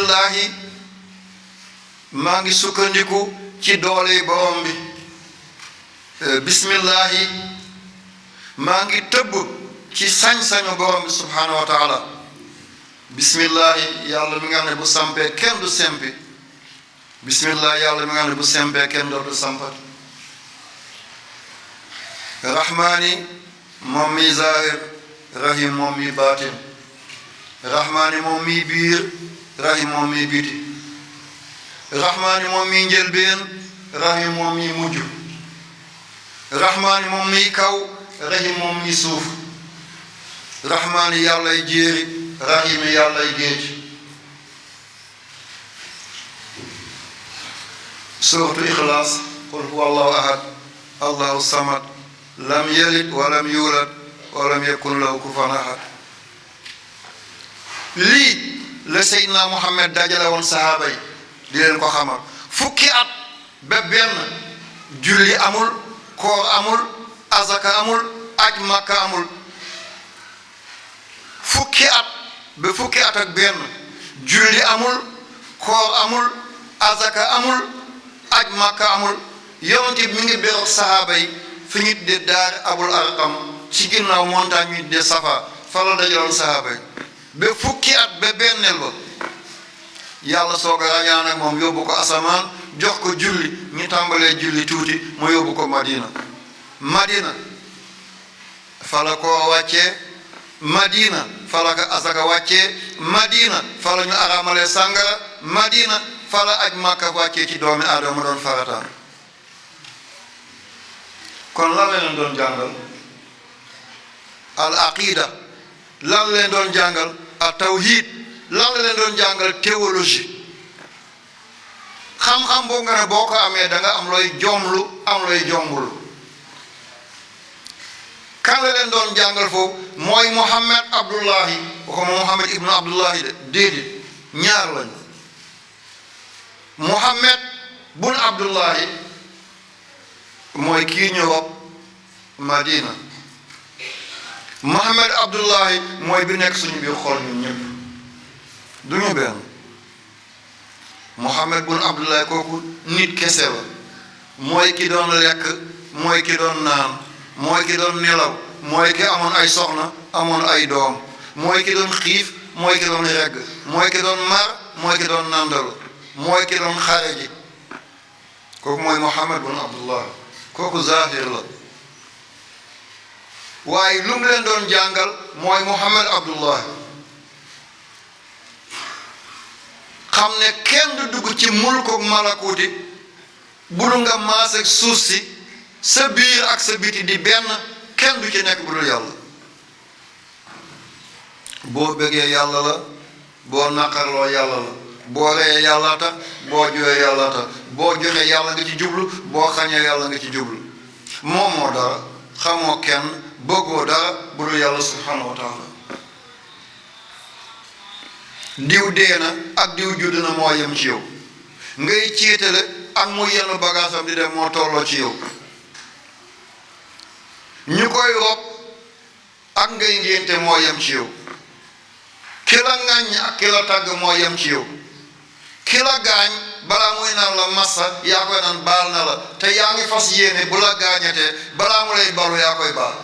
bismillahi maa ngi sukkandiku ci doole borom bi bismillahi maa ngi tëbb ci sañ-sañu borom bi subhanahu wa taala bismillahi yàlla mi nga xam ne bu sampee kenn du sempi bismillahi yàlla mi nga xam ne bu sempee kenn dootu sampati rahmaani moom mi zahir rahim moom mi baatin rahmaani moom mi biir rahim moom mi biti rahmaani moom mi njëlbeen rahim moom mi mujj rahmaani moom mi kaw rahim moom mi suuf rahmaani yàllay jéeri rahimi yàllay géej suuratu ixlaas qul huwa allahu ahad allahu samad lam yalid walam yulad walam yakun lahu kufuwan ahad lii la Seydina Muhammad dajale woon sahaaba yi di leen ko xamal fukki at ba benn julli amul koor amul azaka amul aj makka amul fukki at ba fukki at ak benn julli amul koor amul azaka amul aj makka amul yonent bi mi ngi beroog sahaaba yi fi ñu de daar abul arqam ci ginnaaw montagne ñu de safa fa la dajaloon sahaaba yi ba fukki at ba benneel ba yàlla soog a rañaan ak moom yóbbu ko asamaan jox ko julli ñu tàmbalee julli tuuti mu yóbbu ko madina fa la ko wàccee madina fa la ko asaka wàccee madina fa la ñu araamalee sàngara madina fa la aj màkka wàccee ci doomi aadama doon farataan kon lan la leen doon jàngal al aqida lan la leen doon jàngal al tawhid lan la leen doon jàngal théologie xam-xam boo nga ne boo ko amee da nga am looy jomlu am looy jombul kan la leen doon jàngal foofu mooy Muhammad Abdullahi waxuma Muhammad ibnu Abdullahi de déedéet ñaar lañu Muhammad bun Abdullahi mooy kii ñu rob Madina Muhammad Abdullahi mooy bi nekk suñu biir xol ñun ñëpp du ñu benn Muhammad bun Abdullahi kooku nit kese la mooy ki doon lekk mooy ki doon naan mooy ki doon nelaw mooy ki amoon ay soxna amoon ay doom mooy ki doon xiif mooy ki doon regg mooy ki doon mar mooy ki doon nàndal mooy ki doon xare ji kooku mooy Muhammad bun Abdullahi kooku zahir la waaye lu mu leen doon jàngal mooy Muhammad Abdullahi xam ne kenn du dugg ci mulkook malakuuti bulu nga maas ak suuf si sa biir ak sa biti di benn kenn du ci nekk bu dul yàlla boo bëggee yàlla la boo naqarloo yàlla la boo reyee yàlla tax boo jooyee yàlla tax boo joxee yàlla nga ci jublu boo xañee yàlla nga ci jublu moomoo dara xamoo kenn bëggoo dara bu dul yàlla subhanahu wa taala diw dee na ak diw judd na moo yem ci yow ngay ciitale ak mu yenn bagaasam di dem moo tolloo ci yow ñu koy rob ak ngay ngénte moo yem ci yow ki la ŋàññ ak ki la tàgg moo yem ci yow ki la gaañ balaa muy naan la massa yaa koy naan baal na la te yaa ngi fas yéene bu la gaañatee balaa mu lay balu yaa koy baal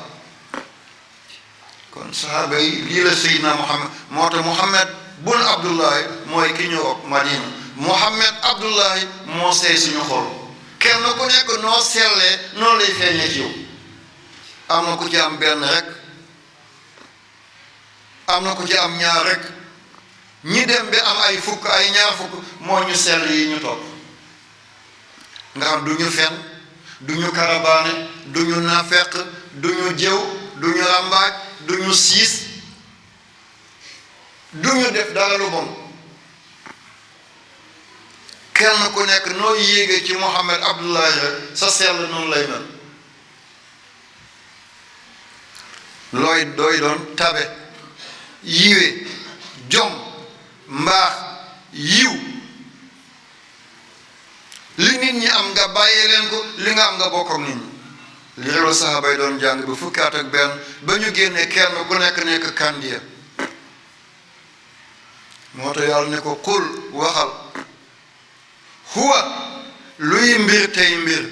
kon sahaaba yi lii la Seydina Muhammad moo tax Muhammad bun Abdullahi mooy ki ñu rob Madina Muhammad Abdullahi moo seey suñu xol kenn ku nekk noo sellee noonu lay feeñee ci yow am na ku ci am benn rek am na ku ci am ñaar rek ñi dem bi am ay fukk ay ñaar fukk moo ñu sell yi ñu topp nga xam du ñu fen du ñu karabaane du ñu nafeq du ñu jëw du ñu ràmbaaj du ñu siis du ñu def dara lu bon kenn ku nekk noo yéegee ci Muhammad Abdullahi rek sa sell noonu lay mel looy dooy doon tabe yiwe jom mbaax yiw li nit ñi am nga bàyyee leen ko li nga am nga bokk ak nit ñi li réew saxaaba yi doon jàng ba fukki at ak benn ba ñu génnee kenn ku nekk kandiya moo tax yàlla ne ko qul waxal huwa luy mbir tey mbir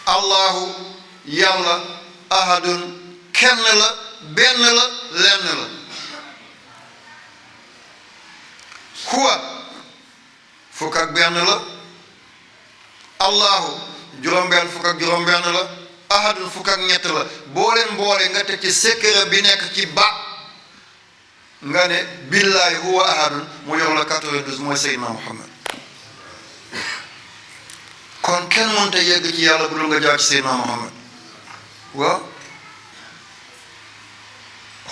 allahu yàlla ahadun kenn la benn la lenn la huwa fukk ak benn la allahu juróom-benn fukk ak juróom-benn la ahadun fukk ak ñett la boo leen boole nga teg ci secret bi nekk ci ba nga ne billaahi huwa ahadun mu jox la 92 mooy Seydina Muhammad kon kenn mënta yegg ci yàlla bu dul nga jaar ci Seydina Muhammad waaw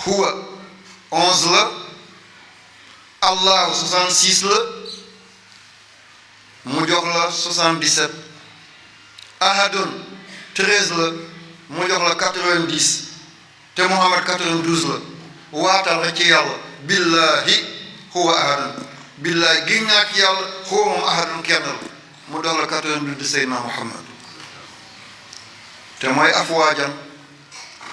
huwa 11 la allahu 66 la mu jox la 77 ahadun 13 la mu jox la 90 te Muhammad 92 la waatal rek ci yàlla billahi huwa ahadun billahi gi naa ci yàlla huwa moom ahadun kenn la mu jox la 92 Seydina Muhammad te mooy afwaajan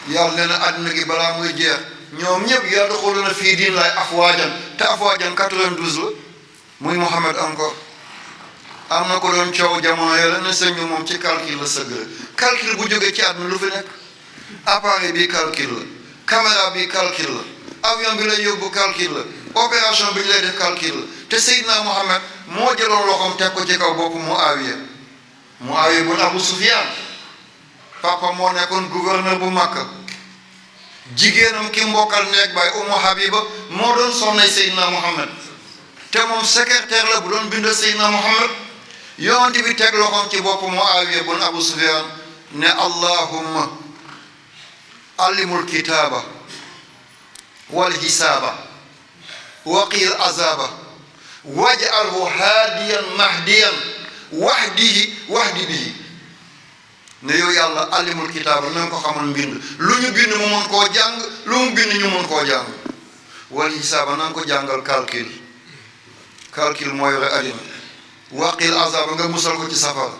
yàlla nee na àdduna gi balaa muy jeex ñoom ñëpp yadxuluuna fii diin laay afwaajan te afwaajan 92 la muy Muhammad encore am na ko doon coow jamono yàlla ne sëñ bi moom ci calcul la sëgg calcul bu jógee ci àdduna lu fi nekk appareil bi calcul la caméra bi calcul la avion bi lay yóbbu calcul la opération bi ñu lay def calcul la te Seydina Muhammad moo jëloon loxoom teg ko ci kaw bopp Muawiya bun Abu Sufyaan papa moo nekkoon gouverneur bu Makka jigéenam ki mbokkal nekk baay Ummu Habiba moo doon soxnay Seydina Muhammad te moom secrétaire la bu doon bind Seydina Muhammad yonent bi teg loxoom ci bopp Muawiya bun Abu Sufyaan ne allahumma allimul kitaaba wal hisaaba waqil azaba waj'alhu haadiyan mahdiyan wahdi bihi ne yow yàlla allimul kitaaba na nga ko xamal mbind lu ñu bind mu mën koo jàng lu mu bind ñu mën koo jàng wal hisaaba na nga ko jàngal calcul moo yore àddina waqil azaba nga musal ko ci safara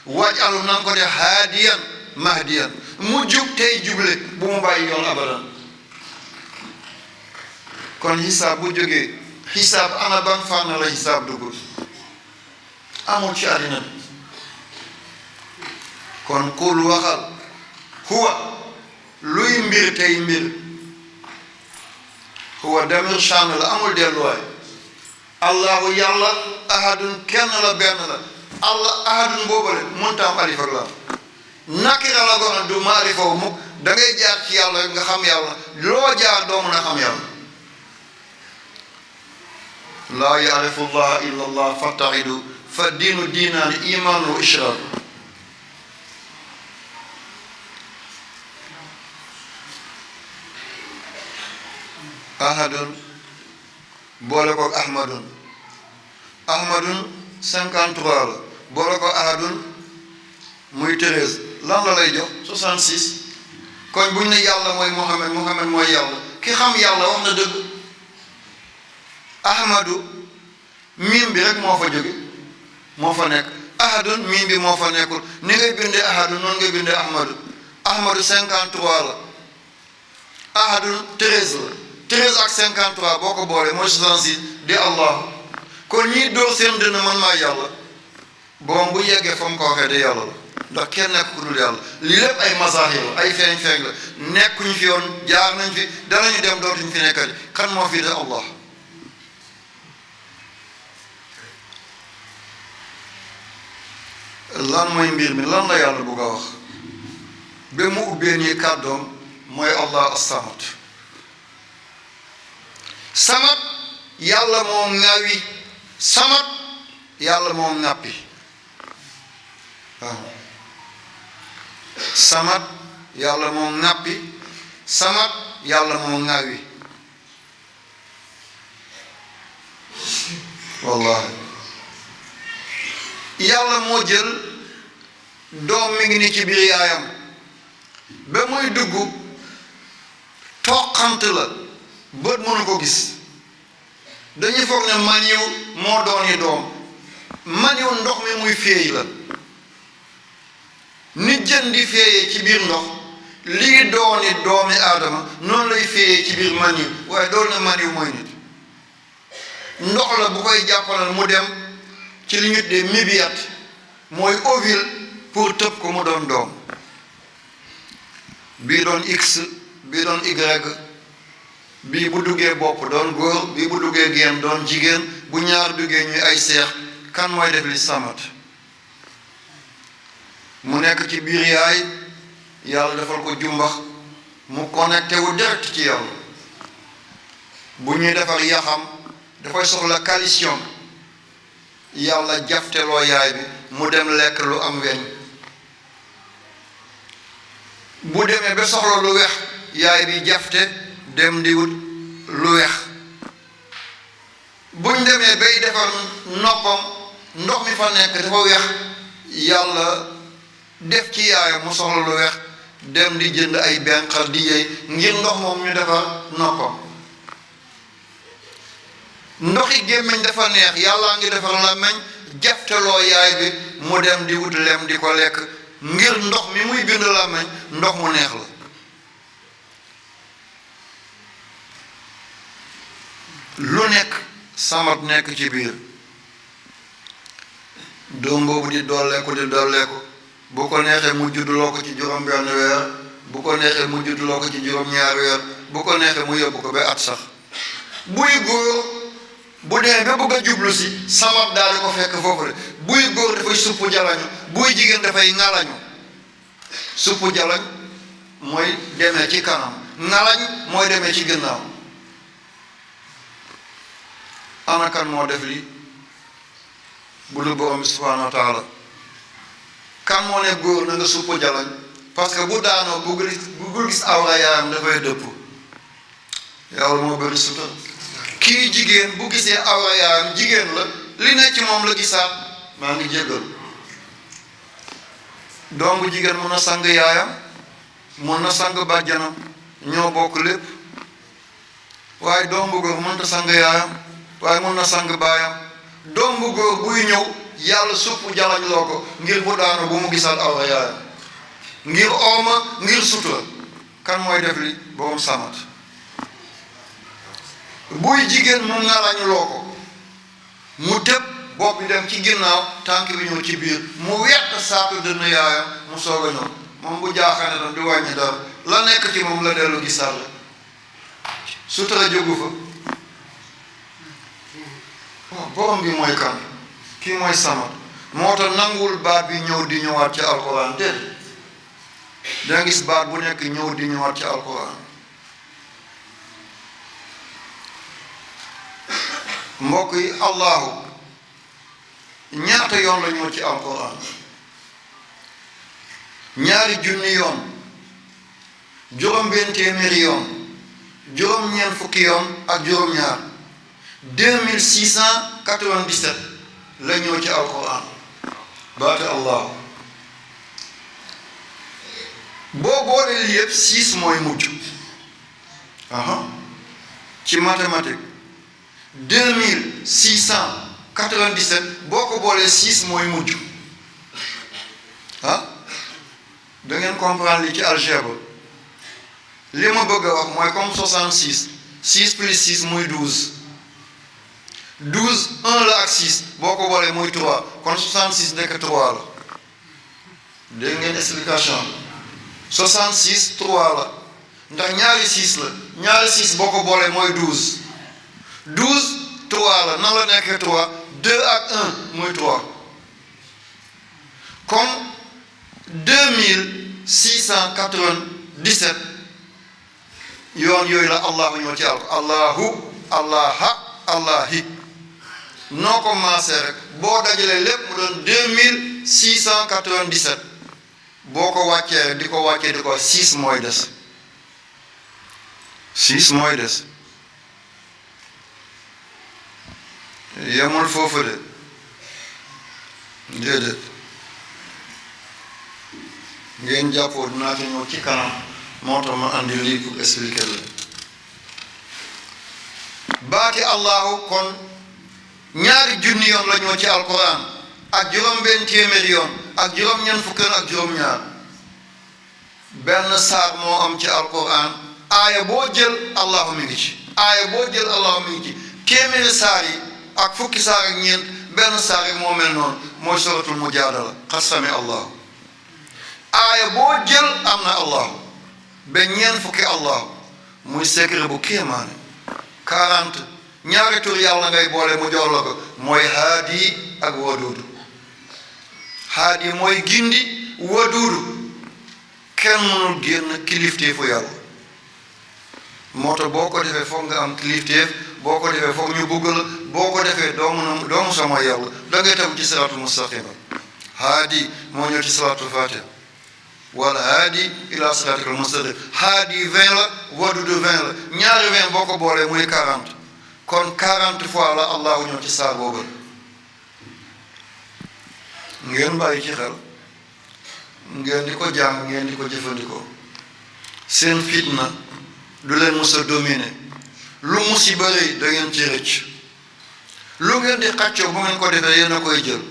waj'alhu na nga ko def haadiyan mahdiyan mu jub tey juble bu mu bàyyi yoon abadan kon xisaab bu jógee xisaab ana ban fànn la xisaab dugg amul ci àddina bi kon kul waxal huwa luy mbir tey mbir huwa damir shan la amul delluwaay allahu yàlla ahadun kenn la benn la allah ahadun boobale mënta am alif ak laam nakira la gox du maarifa wu mukk da ngay jaar ci yàlla nga xam yàlla loo jaar doo mën a xam yàlla laa yaarifu llaha illa allah fattaxidu fa diinu diinaani imaanu wa ishraak ahadun boole ko ahmadun 53 la boole ko ahadun muy 13 lan la lay jox 66 kon buñ ne yàlla mooy Muhammad mooy yàlla ki xam yàlla wax na dëgg ahmadu miim bi rek moo fa jóge moo fa nekk ahadun miim bi moo fa nekkul ni ngay bindee ahadun noonu ngay bindee ahmadu 53 la ahadun 13 la 13 ak 53 boo ko boolee mooy 66 di allah kon ñii dóor seen dënn man maa yàlla boom bu yeggee fa mu ko waxee de yàlla la ndax kenn nekk ku dul yàlla lii lépp ay masaaxir la ay feeñ la nekkuñu fi yoon jaar nañ fi danañu dem dootuñu fi nekkati kan moo fi de allah lan mooy mbir mi lan la yàlla bugg a wax ba mu ubbee nii kàddoom mooy allah as-samad samad yàlla moo ŋawi samad yàlla moo ŋàppi waaw samad yàlla moo ŋàppi samad yàlla moo ŋawi wallahi yàlla moo jël doom mi ngi ni ci biir yaayam ba muy dugg toqant la bët mënu ko gis dañuy foog ne maniw moo dooni doom maniw ndox mi muy féey la ni jën di féeyee ci biir ndox lii dooni doomi aadama noonu lay féeyee ci biir maniw waaye dool na maniw mooy nit ndox la bu koy jàppalal mu dem ci li ñu tuddee mibiyat mooy ovule pour tëb ko mu doon doom bii doon x bii doon y bii bu duggee bopp doon góor bii bu duggee génn doon jigéen bu ñaar duggee ñuy ay seex kan mooy def li samat mu nekk ci biir yaay yàlla defal ko jumbax mu connecté wu direct ci yàlla bu ñuy defar yaxam dafay soxla calcium yàlla jafteloo yaay bi mu dem lekk lu am weñ bu demee ba soxla lu weex yaay bi jafte dem di wut lu weex buñ demee bay defar noppam ndox mi fa nekk dafa weex yàlla def ci yaayam mu soxla lu weex dem di jënd ay benqar di yey ngir ndox moom ñu defar noppam ndoxi gémmiñ dafa neex yàllaa ngi defar làmmiñ jafteloo yaay bi mu dem di wut lem di ko lekk ngir ndox mi muy bind làmmiñ ndox mu neex la lu nekk samat nekk ci biir doom boobu di dolleeku bu ko neexee mu juddloo ko ci juróom benn weer bu ko neexee mu juddloo ko ci juróom ñaari weer bu ko neexee mu yóbbu ko ba at sax buy góor bu dee ba bëgg a jublu si samat daal di ko fekk foofu de buy góor dafay suppu jalañu buy jigéen dafay ŋalañu suppu jalañ mooy demee ci kanam ŋalañ mooy demee ci gannaaw ana kan moo def lii bu lu borom bi subhanahu wa taala kan moo ne góor na nga suppu jalañ parce que bu daanoo bu gis awra yaayam dafay dëpp yàlla moo bëri sutura kii jigéen bu gisee awra yaayam jigéen la li ne ci moom la gisaat maa ngi jéggal doom bu jigéen mun na sang yaayam mun na sang bàjjanam ñoo bokk lépp waaye doom bu góor mënta sang yaayam waaye mun na sang baayam doom bu góor buy ñëw yàlla suppu jalañ loo ko ngir bu daanu bu mu gisaat awra yaayam ngir ooma ngir sutura kan mooy def li borom samat buy jigéen mu ngalañ loo ko mu tëb bopp bi dem ci ginnaaw tànk bi ñëw ci biir mu wett saatu dënn yaayam mu soog a ñëw moom bu jaaxane doon di wàññi dara la nekk ci moom la dellu gisaat la sutura jógu fa borom bi mooy kan kii mooy samat moo tax nanguwul baat bi ñëw di ñëwaat ci alquran déet danga gis baat bu nekk ñëw di ñëwaat ci alquran mbokk yi allahu ñaata yoon la ñëw ci alquran ñaari junni yoon juróom benn téeméeri yoon juróom ñeent fukki yoon ak juróom ñaar 2697 la ñëw ci alquran baate allahu boo boolee lii yëpp 6 mooy mujj ci mathématique 2697 boo ko boolee 6 mooy mujj da ngeen comprendre li ci algèbre li ma bëgg a wax mooy comme 66 6 plus 6 muy 12 12 1 la ak 6 boo ko boolee muy 3 kon 66 nekk 3 la dégg ngeen explication 66 3 la ndax ñaari 6 la ñaari 6 boo ko boolee mooy 12 12 3 la nan la nekkee 3 2 ak 1 muy 3 comme 2697 yoon yooyu la allahu ñoo ci allahu allaha allahi noo ko maasee rek boo dajalee lépp mu doon 2697 boo ko wàccee di ko wàccee di ko 6 mooy des 6 mooy des yemul foofu de déedéet ngeen jàppoo dinaa ci ñëw ci kanam moo tax ma andi lii pour expliquer la baati allahu kon ñaari junni yoon la ñoo ci alquran ak juróom benn téeméeri yoon ak juróom ñeent fukk ak juróom ñaar benn saar moo am ci alquran aaya boo jël allahu mi ngi ci aaya boo jël allahu mi ngi ci téeméeri saar yi ak fukki saar ak ñeent benn saar yi moo mel noonu mooy suratul mujaadala qad sami allahu aaya boo jël am na allahu ba ñeent fukki allahu muy secret bu kéemaane 40 ñaari tur yàlla ngay boole mu jox la ko mooy haadi ak waduudu haadi mooy gindi waduudu kenn mënul génn kilifteefu yàlla moo tax boo ko defee foog nga am kilifteef boo ko defee foog ñu bëgg la boo ko defee doomu sama yàlla da ngay tam ci siraatul mustaqima haadi moo ñëw ci salaatul fatiha wala haadi ila siraatikal mustaqim haadi 20 la waduudu 20 la ñaari 20 boo ko boolee muy 40 kon 40 fois la allahu ñëw ci saar boobu ngeen bàyyi ci xel ngeen di ko jàng ngeen di ko jëfandikoo seen fitna du leen mës a dominer lu musiba rëy da ngeen ci rëcc lu ngeen di xàccoo bu ngeen ko defee yéen a koy jël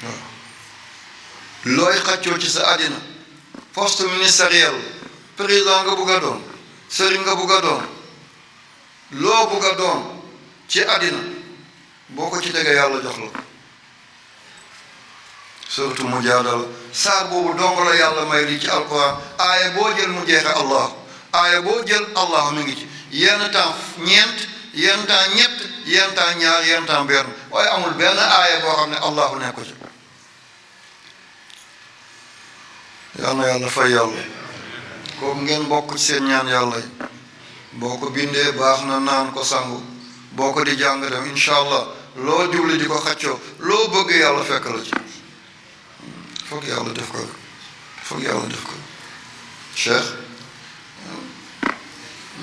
waaw looy xàccoo ci sa àddina poste ministériel président nga bugg a doon sëriñ nga bugg a doon loo bugg a doon ci àddina boo ko ci tegee yàlla jox la surtout mujaadala saar boobu dong la yàlla may li ci alquran aaya boo jël mu jeexe allah aaya boo jël allah mi ngi ci yenn temps ñeent yenn temps ñett yenn temps ñaar yenn temps benn waaye amul benn aaya boo xam ne allahu nekku ci yal na yàlla fay yàlla kooku ngeen bokk ci seen ñaan yàlla yi boo ko bindee baax na naan ko sangu boo ko di jàng dem incha allah loo jubli di ko xaccoo loo bëgg yàlla fekk la ci foog yàlla def ko foog yàlla def ko cheikh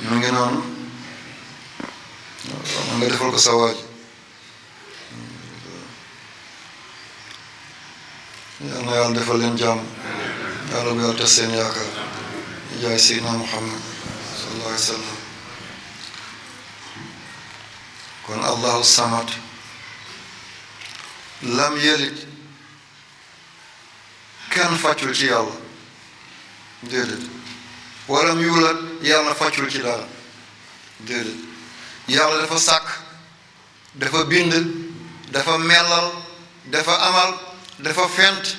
mu ngi noonu nga defal ko sa waaj yal na yàlla defal leen jàmm yàlla bu yàlla tas seen yaakaar jaay seydina muhammad sallallahu alayhi wa sallam kon allahu samad lam yelit kenn fàccul ci yàlla déedéet walam yuulat yàlla fàccul ci dara déedéet yàlla dafa sàkk dafa bind dafa mellal dafa amal dafa fent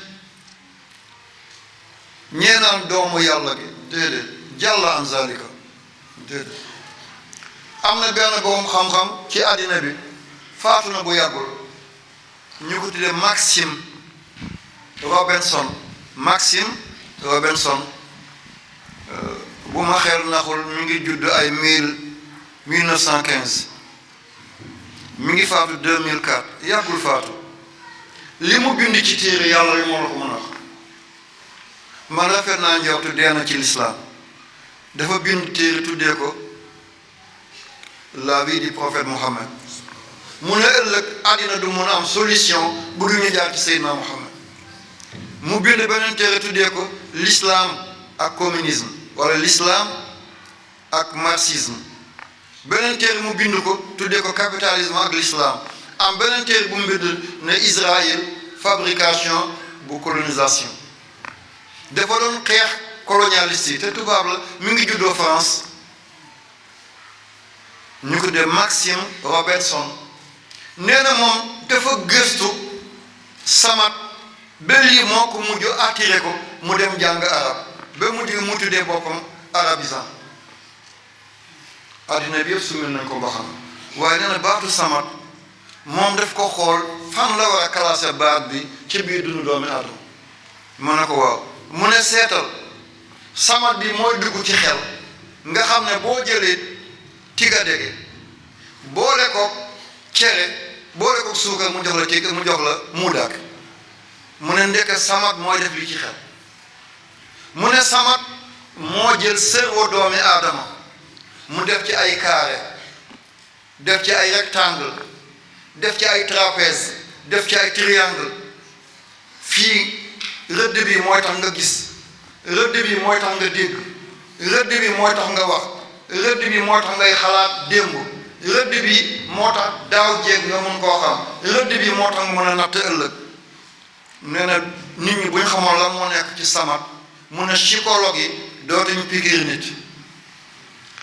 ñeenaan doomu yàlla gi déedéet jàlla an zalika déedéet am na benn borom xam-xam ci àddina bi faatu na bu yàggul ñu ko tuddee Maxime Robinson bu ma xel naxul mi ngi judd ay 1915 mi ngi faatu 2004 yàggul faatu li mu bind ci téere yàlla li moo la ko mën a wax man rafet naa njortu dee na ci lislaam dafa bind téere tuddee ko la vie du prophète Mohammed mu ne ëllëg àddina du mën a am solution bu duñu jaar ci Seydina Mohammed mu bind beneen téere tuddee ko l'islam ak communisme wala l'islam ak marxisme beneen téere mu bind ko tuddee ko capitalisme ak l'islam am beneen téere bu mu bind ne Israël fabrication bu colonisation dafa doon xeex colonialiste yi te tubaab la mi ngi juddoo France ñu ko de Maxime Robertson nee na moom dafa gëstu samat ba lii moo ko mujj attiré ko mu dem jàng arab ba mujj mu tuddee boppam arabisant addina bi yëpp sumil nañ ko ba xam waaye nee na baatu samat moom daf ko xool fan la war a classé baat bi ci biir dundu doomi aadama mu ne ko waaw mu ne seetal samat bi mooy dugg ci xel nga xam ne boo jëlee tiga dege boole ko cere boole ko suukar mu jox la tig mu jox la muudaak mu ne ndeke samat mooy def li ci xel mu ne samat moo jël cerveau doomi aadama mu def ci ay carré def ci ay rectangle def ci ay trapèze def ci ay triangle fii rëdd bi mooy tax nga gis rëdd bi mooy tax nga dégg rëdd bi mooy tax nga wax rëdd bi moo tax ngay xalaat démb rëdd bi moo tax daaw jéeg nga mun koo xam rëdd bi moo tax nga mën a natt ëllëg nee na nit ñi bu ñu xamoon lan moo nekk ci samat mu ne psychologue yi dootuñ pikiir nit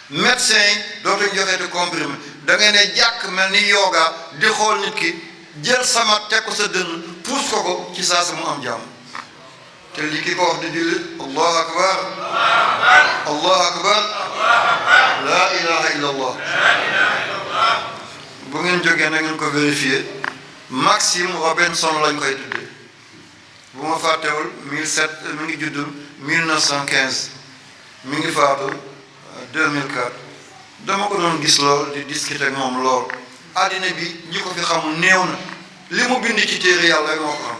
médecin yi dootuñ joxeeti comprimé da ngay ne jàkk mel ni yoga di xool nit ki jël samat teg ko sa dënn puus ko ci saa si mu am jàmm te li ki ko wax di jullit allahu akbar allahu akbar laa ilaha illa allah bu ngeen jógee na ngeen ko vérifier Maxime Robinson lañ koy tuddee bu ma fàttewul 17 mi ngi judd 1915 mi ngi faatu 2004 dama ko doon gis lool di discuter ak moom lool àddina bi ñi ko fi xamul néew na li mu bind ci téere yàlla moo ko am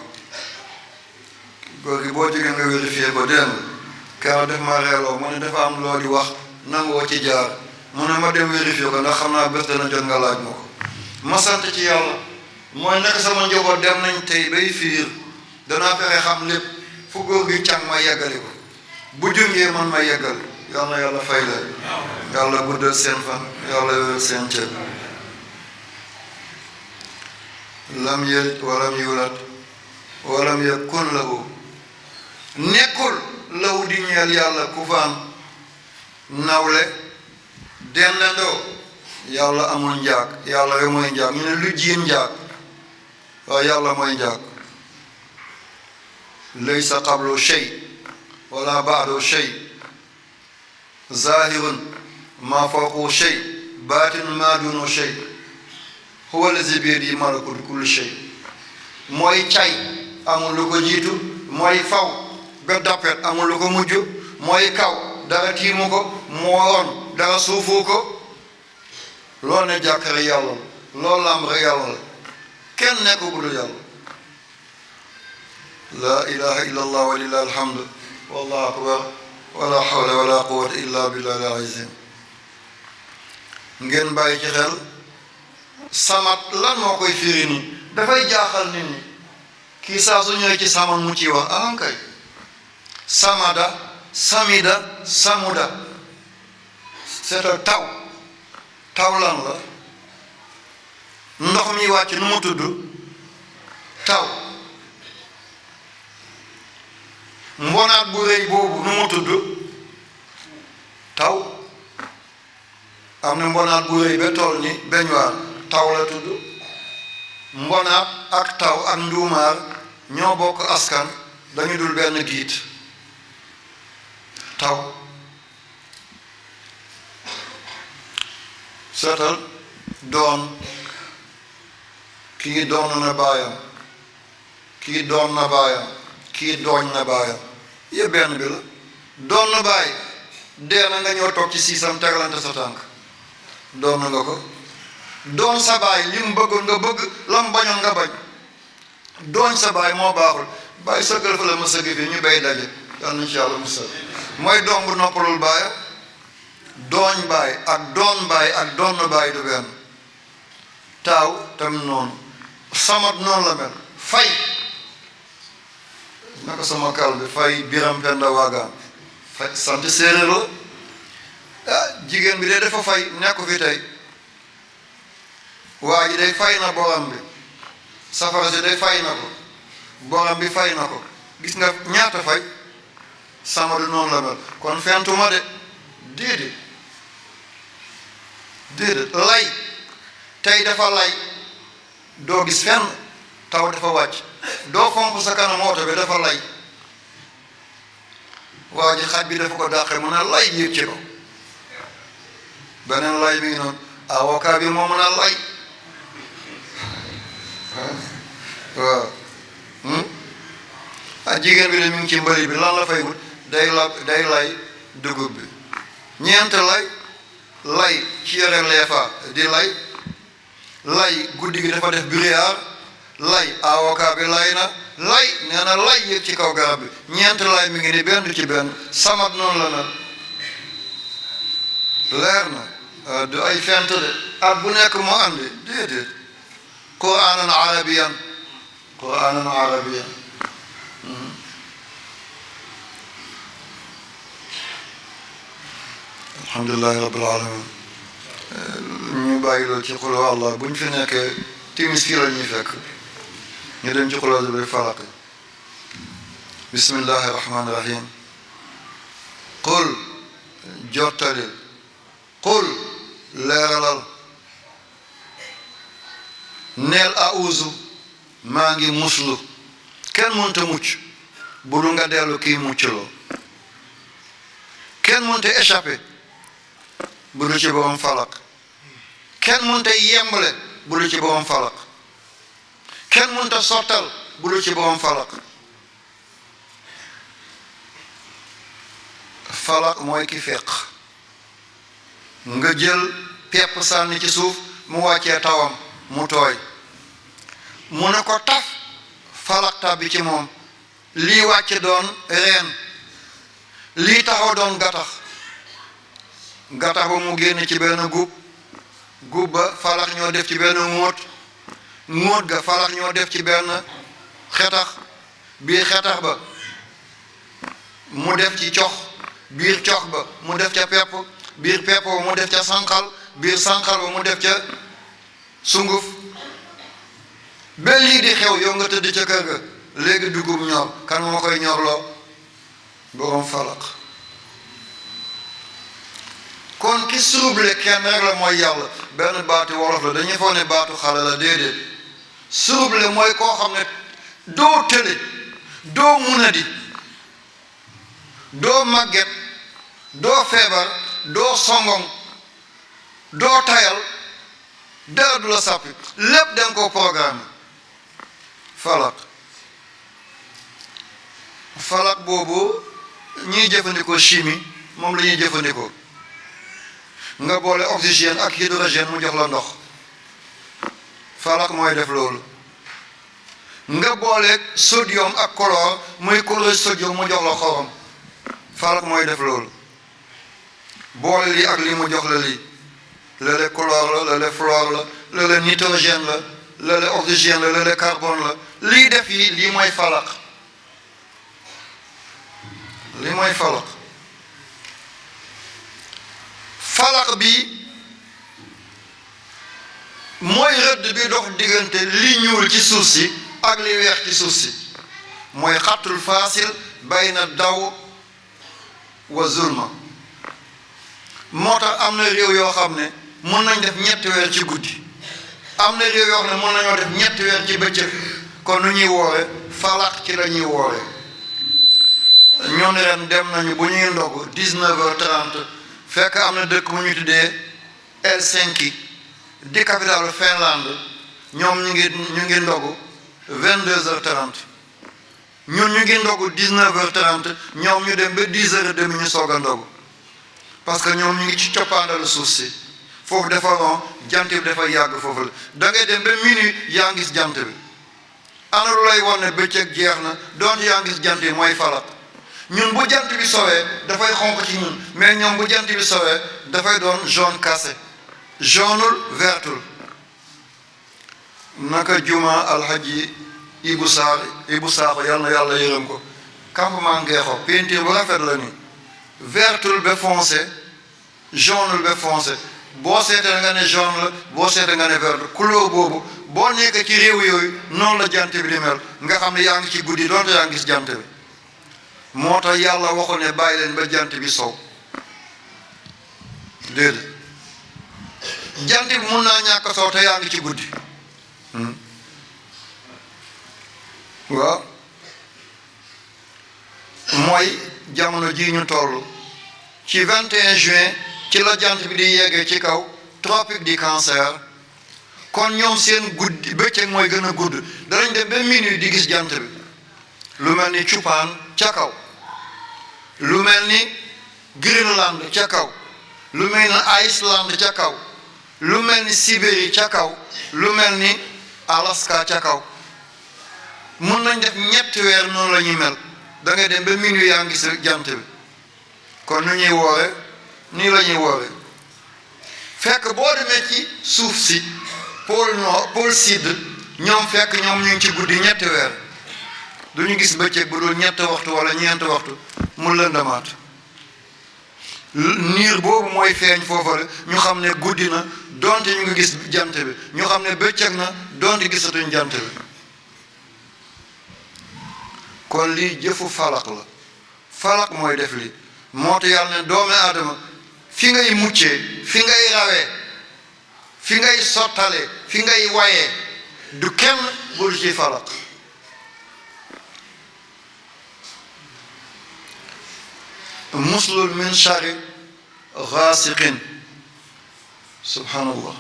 góor gi boo jógee nga vérifier ko dégg nga keroog def ma reeloo mu ne dafa am loo di wax nangoo ci jaar mu ne ma dem vérifier ko ndax xam naa bés dana jot nga laaj ma ko ma sant ci yàlla mooy nekk sama njaboot dem nañ tey bay fiir danaa fexe xam lépp fu góor gi càng ma yeggali ko bu jungee man ma yeggal yal na yàlla fay la yàlla guddal seen fan yàlla wéral seen cër lam yalid walam yulad walam yakun lahu nekkul lahu di ñeel yàlla kufaan nawle dendandoo yàlla amul njaag yàlla rek mooy njaag ñu ne lu jiin njaag waaye yàlla mooy njaag laysa qablu shay wala baadu shay zahirun ma fawqu shay baatinun ma dunu shay huwa allazi biyadihi malakutu kulli shay mooy cay amul lu ko jiitu mooy faw ga dappet amul lu ko mujj mooy kaw dara tiimu ko moo ron dara suufu ko loo ne jàkkare yàlla loo lamb rek yàlla la kenn nekk ku dul yàlla laa ilaha illa allah wa lillahi alhamdu wallahu akbar wala hawla wala quwwata illa billahi al-azim ngeen bàyyi ci xel samat lan moo koy firi nii dafay jaaxal nit ñi kii saa su ñëwee ci samat mu ciy wax ankay samada samida samuda c'est taw lan la ndox mi wàcc nu mu tudd taw mbonaat bu rëy boobu nu mu tudd taw am na mbonaat bu rëy ba tool ni beñuwaar taw la tudd mbonaat ak taw ak njuumaar ñoo bokk askan dañu dul benn giit taw seetal doon kii doon na baayam kii doon na baayam kii dooñ na baayam yëpp benn bi la doon na baay dee na nga ñëw toog ci siisam teglante sa tànk doon nga ko doon sa baay li mu bëggoon nga bëgg la mu bañoon nga bañ dooñ sa baay moo baaxul baay sëggal fa la ma sëgg fii ñu bay daje yal nañ ci yàlla musal mooy doom bu noppalul baayam dooñ baay ak doon baay du benn taaw tam noonu samat noonu la mel fay naka sama kal bi fay biram penda waagaan fay sant séeréer la jigéen bi de dafa fay nekku fi tey waa ji day fay na borom bi safara si day fay na ko borom bi fay na ko gis nga ñaata fay sama du noonu la mel kon fentuma de déedéet lay tey dafa lay doo gis fenn taw dafa wàcc doo fomp sa kanam oto bi dafa lay waa ji xaj bi dafa ko dàqe mu ne lay yéeg ci ko beneen lay mi ngi noonu avocat bi moo mën a lay waaw jigéen bi de mi ngi ci mbëri bi lan la fay wut day lay dugub bi ñeent lay ci yore leefa di lay guddi gi dafa def brouillard lay avocat bi lay na lay nee na lay yéeg ci kaw garab bi ñeent lay mi ngi ni benn du ci benn samat noonu la na leer na du ay fent de at bu nekk moo andi déedéet qur'aanan arabiyan alhamdulillahi rabbil alamin ñu bàyyi loolu ci xulu Allah bu ñu fi nekkee timis fii la ñuy fekk ñu dem ci xulu bi falaq bismillahi rahmaani rahim qul jottalil qul leeralal neel auzu maa ngi muslu kenn mënta mucc bu du nga dellu kii muccloo kenn mënta échappé bu du ci borom falak kenn mënta yembale bu du ci borom falak kenn mënta sottal bu du ci borom falak falak mooy ki feq nga jël pepp sànni ci suuf mu wàccee tawam mu tooy mu ne ko taf falak tàbbi ci moom lii wàcce doon reen lii taxaw doon gattax gattax ba mu génn ci benn gub ba falak ñoo def ci benn ngóot ga falak ñoo def ci benn xetax biir xetax ba mu def ci cox biir cox ba mu def ca pepp biir pepp ba mu def ca sànqal biir sànqal ba mu def ca sunguf ba lii di xew yow nga tëdd ca kër ga léegi dugub ñor kan moo koy ñorloo borom falak kon ki suruble kenn rek la mooy yàlla benn baatu wolof la dañuy foog ne baatu xale la déedéet suruble mooy koo xam ne doo tële doo munadi doo màgget doo feebar doo songong doo tayal dara du la sàppi lépp danga ko programme falak boobu ñiy jëfandikoo chimie moom la ñuy jëfandikoo nga boole oxygène ak hydrogène mu jox la ndox falak mooy def loolu nga boole sodium ak chlore muy chlorure sodium mu jox la xorom falak mooy def loolu boole lii ak lii mu jox la lii lële chlore la lële fluor la lële nitrogène la lële oxygène la lële carbone la lii def yi lii mooy falak lii mooy falak bi mooy rëdd bi dox diggante li ñuul ci suuf si ak li weex ci suuf si mooy xattul faasil bayna daw wa zulma moo tax am na réew yoo xam ne mën nañ def ñetti weer ci guddi am na réew yoo xam ne mën nañoo def ñetti weer ci bëccëg kon nu ñuy woore falak ci la ñuy woore ñun ren dem nañu bu ñuy ndogu 19h30 fekk am na dëkk bu ñu tuddee Helsinki di capitale Finlande ñoom ñu ngi ndogu 22h30 ñun ñu ngi ndogu 19h30 ñoom ñu dem ba 10h30 ñu soog a ndogu parce que ñoom ñu ngi ci coppaandalu suuf si foofu dafa ron jant bi dafa yàgg foofu la da ngay dem ba minuit yaa ngi gis jant bi ana lu lay wan ne bëccëg jeex na donte yaa ngi gis jant bi mooy falak ñun bu jant bi sowee dafay xonq ci ñun mais ñoom bu jant bi sowee dafay doon jaune cassé jaunul vertul naka juma alhaji Ibou Sakho yal na yàlla yërëm ko campement Ngeexo peinture bu rafet la nii vertul ba foncé jaunul ba foncé boo seetee nga ne jaune la boo seetee nga ne vert couleur boobu boo nekk ci réew yooyu noonu la jant bi di mel nga xam ne yaa ngi ci guddi doonte yaa ngi gis jant bi moo tax yàlla waxu ne bàyyi leen ba jant bi sow déedéet jant bi mun naa ñàkk sow te yaa ngi ci guddi waaw mooy jamono ji ñu toll ci 21 juin ci la jant bi di yeggee ci kaw tropique du cancer kon ñoom seen guddi bëccëg mooy gën a gudd danañ dem ba minuit di gis jant bi lu mel ni Japan ca kaw lu mel ni Greenland ca kaw lu mel ni Iceland ca kaw lu mel ni Sibérie ca kaw lu mel ni Alaska ca kaw mun nañ def ñetti weer noonu la ñuy mel da ngay dem ba minuit yaa ngi gis jant bi kon nu ñuy woore nii la ñuy woore fekk boo demee ci suuf si pôle nord pôle sud ñoom fekk ñoom ñu ngi ci guddi ñetti weer du ñu gis bëccëg bu dul ñetti waxtu wala ñeenti waxtu mu lëndamaat niir boobu mooy feeñ foofa ñu xam ne guddi na donte ñu ngi gis jant bi ñu xam ne bëccëg na donte gisatuñ jant bi kon lii jëfu falaq la falaq mooy def li moo tax yàlla ne doomu aadama fi ngay muccee fi ngay rawee fi ngay sottalee fi ngay wayee du kenn bul ci falaq muslul min shari ghasiqin subhanallah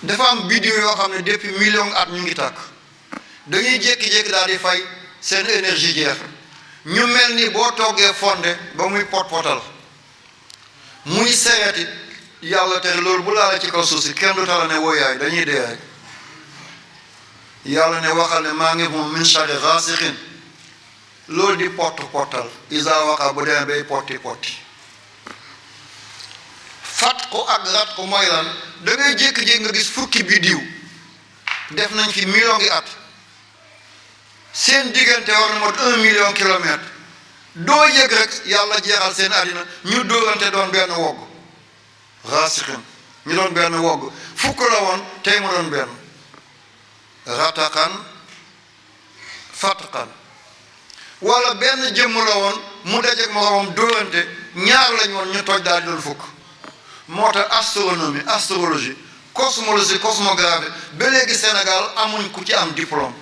dafa am biddiw yoo xam ne depuis million at ñu ngi tàkk dañuy jékki-jékki daal di fay seen énergie jeex ñu mel ni boo toggee fonde ba muy pot-potal muy sereeti yàlla tere loolu bu laala ci kaw suuf si kenn du tala ne woyaay dañuy dee rek yàlla ne waxal ne maa ngi moom min shari ghasiqin loolu di pottal isa waxa bu demee bay potti fat ko ak rat ko mooy lan da ngay jékki-jékki nga gis fukki biddiw def nañ fi million gi at seen diggante war na mot 1 million kilomètre doo yëg rek yàlla jeexal seen àddina ñu dóorante doon benn wogg raasixin ñu doon benn wogg fukk la woon tey mu doon benn rataqan fatqan wala benn jëmm la woon mu dajeek moroomam dóorante ñaar lañ woon ñu toj daal di doon fukk moo tax astronomie astrologie cosmologie cosmographie ba léegi Sénégal amuñ ku ci am diplôme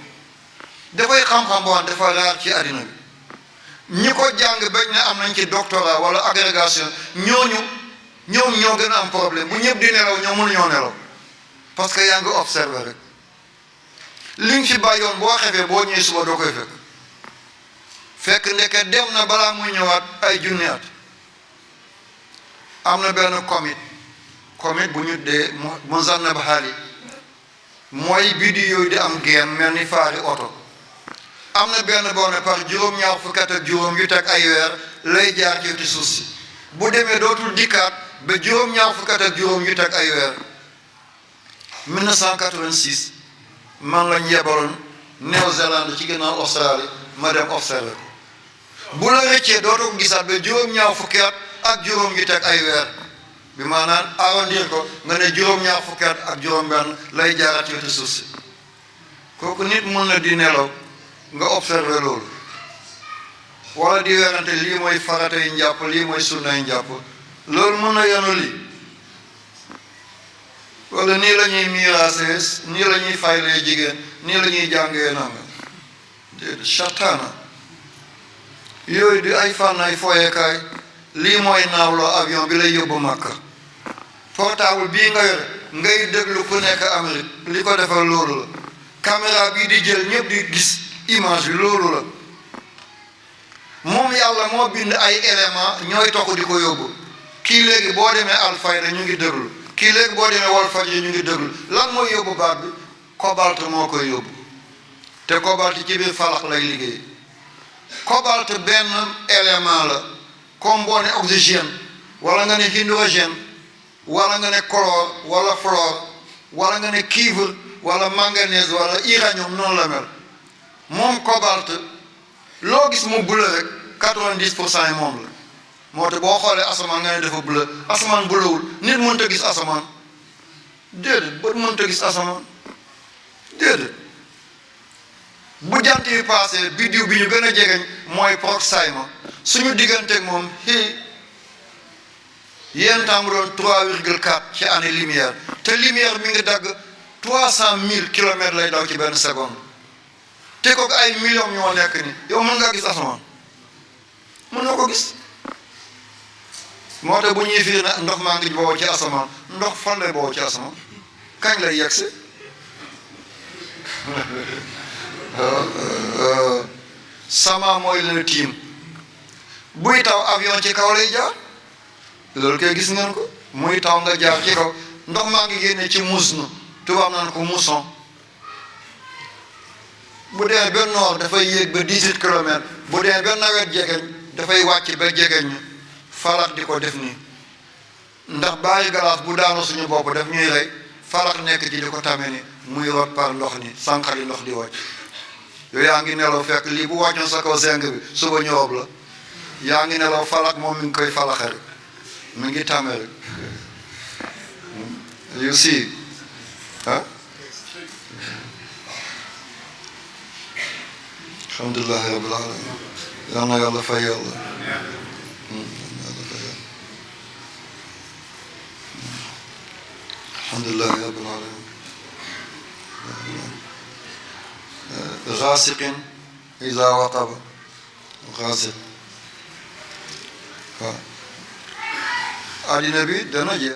dafay xam-xam boo xam dafa raar ci àddina bi ñi ko jàng bañ ne am nañ ci doctorat wala agrégation ñoom ñoo gën a am problème bu ñëpp di nelaw ñoo mënuñoo nelaw parce que yaa ngi observé rek li nga fi bàyyoon boo xefee boo ñëwee suba doo koy fekk ndeke dem na balaa muy ñëwaat ay junni at am na benn comète bu ñu dee Muzannab Halley mooy biddiw yooyu di am geen mel ni faari oto am na benn boo ne par juróom-ñaar fukki at ak juróom yu teg ay weer lay jaar ci suuf si bu demee dootul dikkaat ba juróom-ñaar fukki at ak juróom yu teg ay weer 1986 man lañ yebaloon Nouvelle-Zélande ci ginnaaw Australie ma dem observé ko bu la rëccee dootoo ko gisaat ba juróom-ñaar fukki at ak juróom yu teg ay weer bi maanaam arrondir ko nga ne juróom-ñaar fukki at ak juróom-benn lay jaarat ci suuf si kooku nit mën na di nelaw nga observé loolu wala di werante lii mooy faratay njàpp lii mooy sunnay njàpp loolu mën na yenu lii wala nii la ñuy miiraasee nii la ñuy faylee jigéen nii la ñuy jàngee nanga déedéet sataana yooyu di ay fànn ay foyekaay lii mooy naawloo avion bi lay yóbbu Makka portable bii nga yore ngay déglu ku nekk Amérique li ko defal loolu la caméra bii di jël ñëpp di gis image bi loolu la moom yàlla moo bind ay élément ñooy toxu di ko yóbbu kii léegi boo demee Alfayda ñu ngi déglu kii léegi boo demee Walfadjri ñu ngi déglu lan mooy yóbbu baat bi cobalt moo koy yóbbu te cobalt ci biir falax lay liggéey cobalt benn élément la comme boo ne oxygène wala nga ne hydrogène wala nga ne chlore wala fluor wala nga ne cuivre wala manganèse wala uranium noonu la mel moom cobalt loo gis mu bleu rek 90% yi moom la moo tax boo xoolee asamaan nga ne dafa bleu asamaan bleuwul nit mënut a gis asamaan déedéet bët mënut a gis asamaan déedéet bu jant bi passé biddiw bi ñu gën a jegeñ mooy Proxima suñu digganteeg moom yéen temps mu doon 3,4 ci année lumière te lumière mi ngi dagg 300 000 kilomètres lay daw ci benn seconde te kooku ay millions ñoo nekk ni yow mën ngaa gis asamaan mën na ko gis moo tax bu ñuy fii na ndox maa ngi boobu ci asamaan ndox fan lay boobu ci asamaan kañ lay yegsi sama mooy leen tiim buy taw avion ci kaw lay jaar loolu koy gis ngeen ko muy taw nga jaar ci kaw ndox maa ngi génne ci musnu tubaab naan ko mousson bu dee ba noor dafay yéeg ba 18 kilomètres bu dee ba nawet jegeñ dafay wàcc ba jegeñ ñu falax di ko def nii ndax bàyyi galaas bu daanu suñu bopp daf ñuy rey falax nekk ci di ko tame ni muy rot par ndox ni sànqali ndox di wàcc yow yaa ngi nelaw fekk lii bu wàccoon sa kaw zinc bi suba ñëwob la yaa ngi nelaw falax moom mi ngi koy falaxe rek mi ngi tame rek you see ah alhamdulillahi rabbil alamin yal na yàlla fay yàlla alhamdulillahi rabbil alamin gaasiqin iza waqaba gaasiq waaw addina bi dana jeex